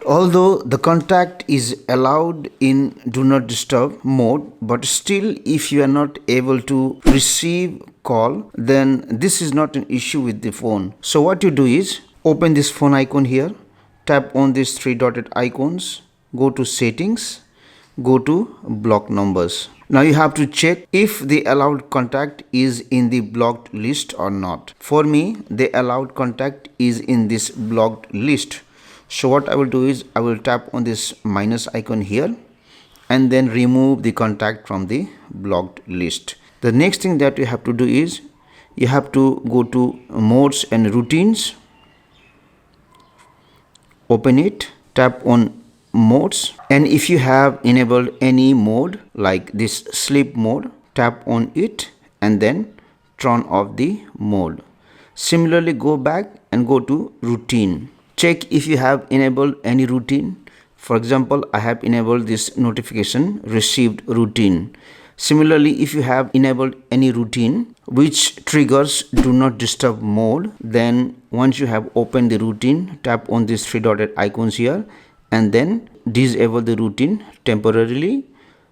Although the contact is allowed in do not disturb mode, but still if you are not able to receive call, then this is not an issue with the phone. So what you do is open this phone icon here, tap on these three dotted icons, go to settings, go to block numbers. Now you have to check if the allowed contact is in the blocked list or not. For me, the allowed contact is in this blocked list. So what I will do is I will tap on this minus icon here and then remove the contact from the blocked list. The next thing that you have to do is you have to go to modes and routines, open it, tap on modes, and if you have enabled any mode like this sleep mode, tap on it and then turn off the mode. Similarly, go back and go to routine. Check if you have enabled any routine. For example, I have enabled this notification received routine. Similarly, if you have enabled any routine which triggers do not disturb mode, then once you have opened the routine, tap on these three dotted icons here and then disable the routine temporarily.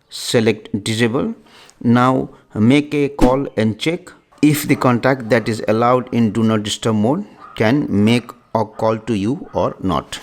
Select disable. Now make a call and check if the contact that is allowed in do not disturb mode can make a call to you or not.